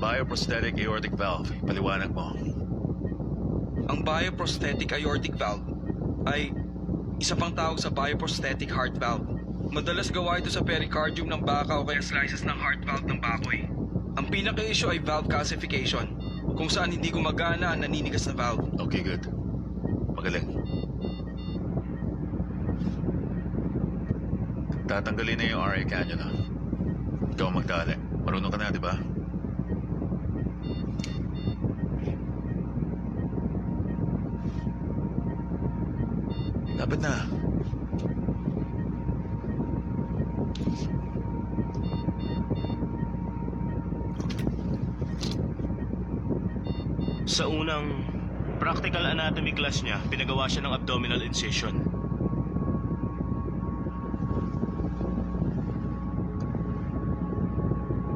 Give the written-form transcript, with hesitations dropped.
Bioprosthetic aortic valve. Paliwanag mo. Ang bioprosthetic aortic valve ay isa pang tawag sa bioprosthetic heart valve. Madalas gawa ito sa pericardium ng baka o kaya slices ng heart valve ng baboy. Ang pinaka-issue ay valve calcification, kung saan hindi gumagana ang naninigas na valve. Okay, good. Magaling. Tatanggalin na yung RA cannula. Ikaw magdali. Marunong ka na, di ba? Lapit na. Sa unang practical anatomy class niya, pinagawa siya ng abdominal incision.